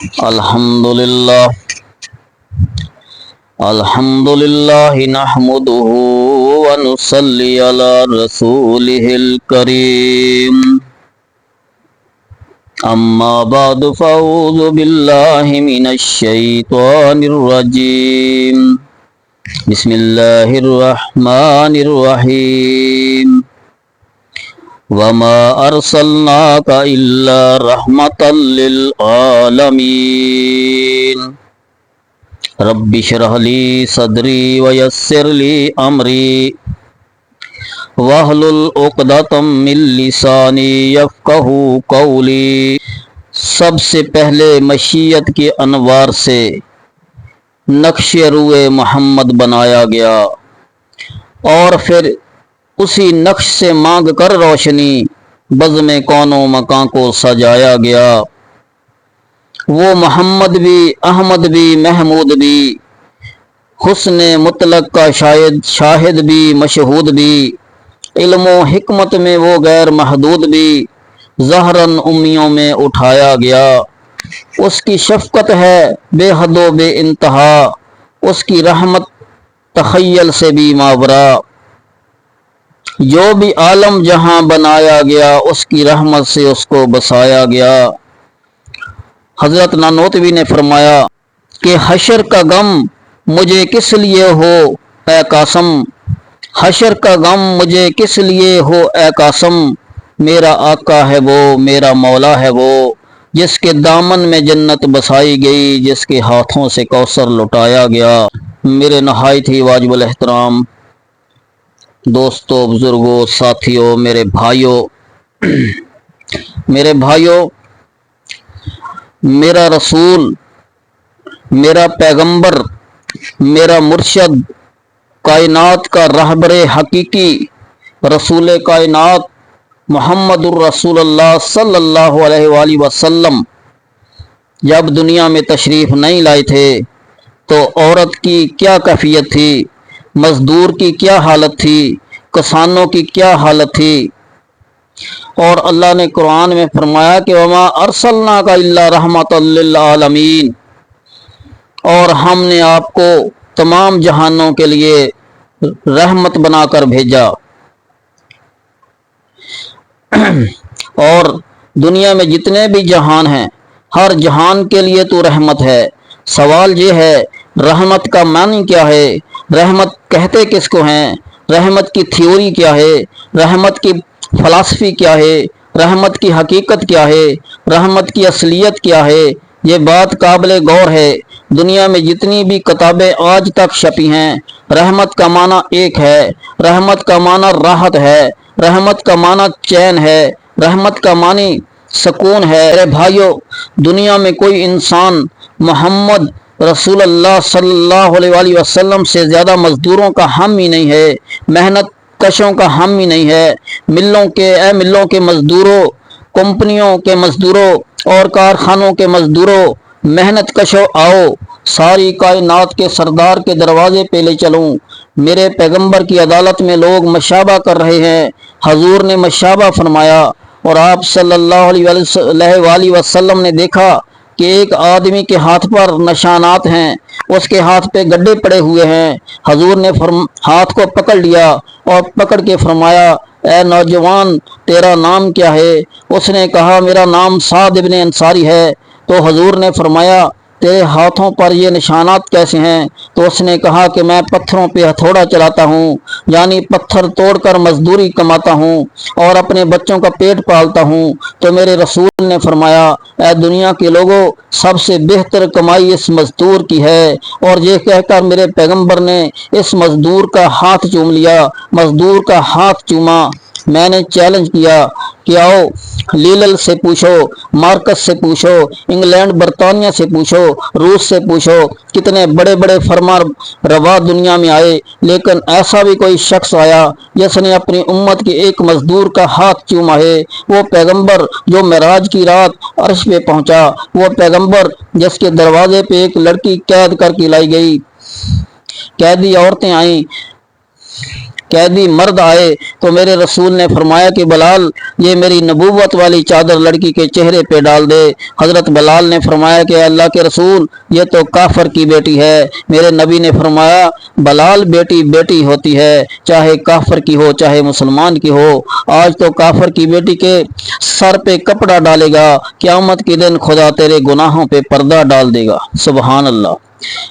الحمدللہ الحمدللہ نحمده ونصلی علی رسولہ الکریم اما بعد فاعوذ باللہ من الشیطان الرجیم بسم اللہ الرحمن الرحیم وما ارسلناک الا رحمتا للعالمین رب اشرح لی صدری ویسر لی امری واحلل عقدۃ من لسانی یفقہوا قولی۔ سب سے پہلے مشیت کے انوار سے نقش روئے محمد بنایا گیا اور پھر اسی نقش سے مانگ کر روشنی بزم کون و مکان کو سجایا گیا۔ وہ محمد بھی، احمد بھی، محمود بھی، حسن مطلق کا شاہد بھی، مشہود بھی، علم و حکمت میں وہ غیر محدود بھی، ظہراً امیوں میں اٹھایا گیا۔ اس کی شفقت ہے بے حد و بے انتہا، اس کی رحمت تخیل سے بھی ماورا۔ جو بھی عالم جہاں بنایا گیا اس کی رحمت سے اس کو بسایا گیا۔ حضرت نانوتوی نے فرمایا کہ حشر کا غم مجھے کس لیے ہو اے قاسم، حشر کا غم مجھے کس لیے ہو اے قاسم، میرا آقا ہے وہ، میرا مولا ہے وہ، جس کے دامن میں جنت بسائی گئی، جس کے ہاتھوں سے کوثر لٹایا گیا۔ میرے نہایت ہی واجب الاحترام دوستو، بزرگوں، ساتھیوں، میرے بھائیوں، میرا رسول، میرا پیغمبر، میرا مرشد، کائنات کا رہبر حقیقی، رسول کائنات محمد الرسول اللہ صلی اللہ علیہ وآلہ وسلم جب دنیا میں تشریف نہیں لائے تھے تو عورت کی کیا کیفیت تھی، مزدور کی کیا حالت تھی، کسانوں کی کیا حالت تھی۔ اور اللہ نے قرآن میں فرمایا کہ وما ارسلناک الا رحمتا للعالمین، اور ہم نے آپ کو تمام جہانوں کے لیے رحمت بنا کر بھیجا۔ اور دنیا میں جتنے بھی جہان ہیں ہر جہان کے لیے تو رحمت ہے۔ سوال یہ ہے رحمت کا معنی کیا ہے، رحمت کہتے کس کو ہیں، رحمت کی تھیوری کیا ہے، رحمت کی فلسفی کیا ہے، رحمت کی حقیقت کیا ہے، رحمت کی اصلیت کیا ہے۔ یہ بات قابل غور ہے۔ دنیا میں جتنی بھی کتابیں آج تک چھپی ہیں، رحمت کا معنی ایک ہے، رحمت کا معنی راحت ہے، رحمت کا معنی چین ہے، رحمت کا معنی سکون ہے۔ میرے بھائیوں، دنیا میں کوئی انسان محمد رسول اللہ صلی اللہ علیہ وآلہ وسلم سے زیادہ مزدوروں کا حامی نہیں ہے، محنت کشوں کا حامی نہیں ہے۔ ملوں کے مزدوروں، کمپنیوں کے مزدوروں اور کارخانوں کے مزدوروں، محنت کشوں، آؤ ساری کائنات کے سردار کے دروازے پہ لے چلوں۔ میرے پیغمبر کی عدالت میں لوگ مشابہ کر رہے ہیں، حضور نے مشابہ فرمایا اور آپ صلی اللہ علیہ وآلہ وسلم نے دیکھا کہ ایک آدمی کے ہاتھ پر نشانات ہیں، اس کے ہاتھ پہ گڈھے پڑے ہوئے ہیں۔ حضور نے ہاتھ کو پکڑ لیا اور پکڑ کے فرمایا اے نوجوان تیرا نام کیا ہے؟ اس نے کہا میرا نام سعد ابن انصاری ہے۔ تو حضور نے فرمایا تیرے ہاتھوں پر یہ نشانات کیسے ہیں؟ تو اس نے کہا کہ میں پتھروں پہ ہتھوڑا چلاتا ہوں، یعنی پتھر توڑ کر مزدوری کماتا ہوں اور اپنے بچوں کا پیٹ پالتا ہوں۔ تو میرے رسول نے فرمایا اے دنیا کے لوگوں، سب سے بہتر کمائی اس مزدور کی ہے۔ اور یہ کہہ کر میرے پیغمبر نے اس مزدور کا ہاتھ چوم لیا، مزدور کا ہاتھ چوما۔ میں نے چیلنج کیا کہ آؤ لیلل سے پوچھو، مارکس سے پوچھو، انگلینڈ برطانیہ سے پوچھو، روس سے پوچھو، کتنے بڑے بڑے فرما روا دنیا میں آئے، لیکن ایسا بھی کوئی شخص آیا جس نے اپنی امت کے ایک مزدور کا ہاتھ چوما ہے؟ وہ پیغمبر جو معراج کی رات عرش پہ پہنچا، وہ پیغمبر جس کے دروازے پہ ایک لڑکی قید کر کے لائی گئی، قیدی عورتیں آئیں، قیدی مرد آئے تو میرے رسول نے فرمایا کہ بلال یہ میری نبوت والی چادر لڑکی کے چہرے پہ ڈال دے۔ حضرت بلال نے فرمایا کہ اللہ کے رسول یہ تو کافر کی بیٹی ہے۔ میرے نبی نے فرمایا بلال بیٹی بیٹی ہوتی ہے، چاہے کافر کی ہو چاہے مسلمان کی ہو۔ آج تو کافر کی بیٹی کے سر پہ کپڑا ڈالے گا، قیامت کے دن خدا تیرے گناہوں پہ پردہ ڈال دے گا۔ سبحان اللہ۔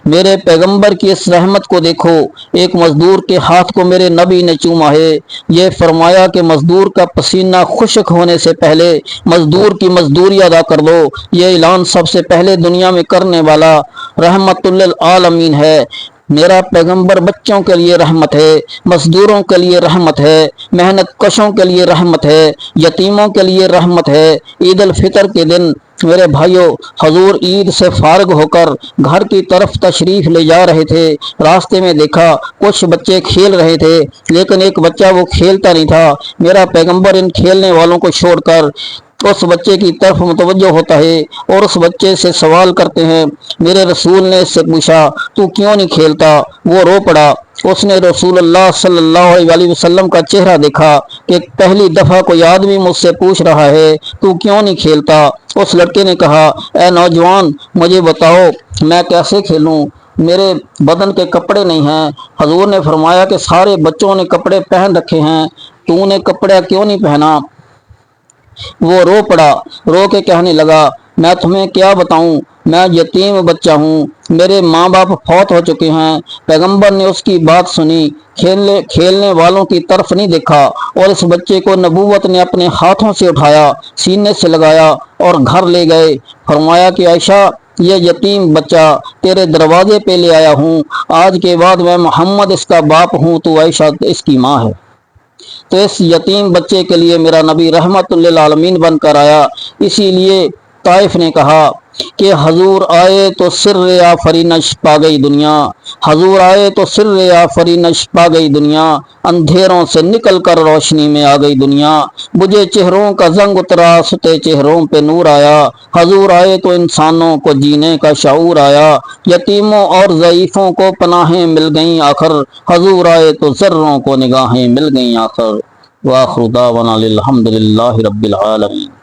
میرے پیغمبر کی اس رحمت کو دیکھو، ایک مزدور کے ہاتھ کو میرے نبی نے چوما ہے۔ یہ فرمایا کہ مزدور کا پسینہ خشک ہونے سے پہلے مزدور کی مزدوری ادا کر دو۔ یہ اعلان سب سے پہلے دنیا میں کرنے والا رحمت للعالمین ہے۔ میرا پیغمبر بچوں کے لیے رحمت ہے، مزدوروں کے لیے رحمت ہے، محنت کشوں کے لیے رحمت ہے، یتیموں کے لیے رحمت ہے۔ عید الفطر کے دن میرے بھائیوں، حضور عید سے فارغ ہو کر گھر کی طرف تشریف لے جا رہے تھے۔ راستے میں دیکھا کچھ بچے کھیل رہے تھے، لیکن ایک بچہ وہ کھیلتا نہیں تھا۔ میرا پیغمبر ان کھیلنے والوں کو چھوڑ کر اس بچے کی طرف متوجہ ہوتا ہے اور اس بچے سے سوال کرتے ہیں۔ میرے رسول نے اس سے پوچھا تو کیوں نہیں کھیلتا؟ وہ رو پڑا۔ اس نے رسول اللہ صلی اللہ علیہ وسلم کا چہرہ دیکھا کہ پہلی دفعہ کوئی آدمی مجھ سے پوچھ رہا ہے تو کیوں نہیں کھیلتا؟ اس لڑکے نے کہا اے نوجوان مجھے بتاؤ میں کیسے کھیلوں، میرے بدن کے کپڑے نہیں ہیں۔ حضور نے فرمایا کہ سارے بچوں نے کپڑے پہن رکھے ہیں، تو نے کپڑا کیوں نہیں پہنا؟ وہ رو پڑا، رو کے کہنے لگا میں تمہیں کیا بتاؤں، میں یتیم بچہ ہوں، میرے ماں باپ فوت ہو چکے ہیں۔ پیغمبر نے اس کی بات سنی، کھیلنے والوں کی طرف نہیں دیکھا اور اس بچے کو نبوت نے اپنے ہاتھوں سے اٹھایا، سینے سے لگایا اور گھر لے گئے۔ فرمایا کہ عائشہ یہ یتیم بچہ تیرے دروازے پہ لے آیا ہوں، آج کے بعد میں محمد اس کا باپ ہوں، تو عائشہ اس کی ماں ہے۔ تو اس یتیم بچے کے لیے میرا نبی رحمت للعالمین بن کر آیا۔ اسی لیے طائف نے کہا کہ حضور آئے تو سر آفرینش پا گئی دنیا، حضور آئے تو سر آفرینش پا گئی دنیا، اندھیروں سے نکل کر روشنی میں آ گئی دنیا، بجھے چہروں کا زنگ اترا ستے چہروں پہ نور آیا، حضور آئے تو انسانوں کو جینے کا شعور آیا، یتیموں اور ضعیفوں کو پناہیں مل گئیں آخر، حضور آئے تو ذروں کو نگاہیں مل گئیں آخر۔ وآخر دعوانا الحمد للہ رب العالمین۔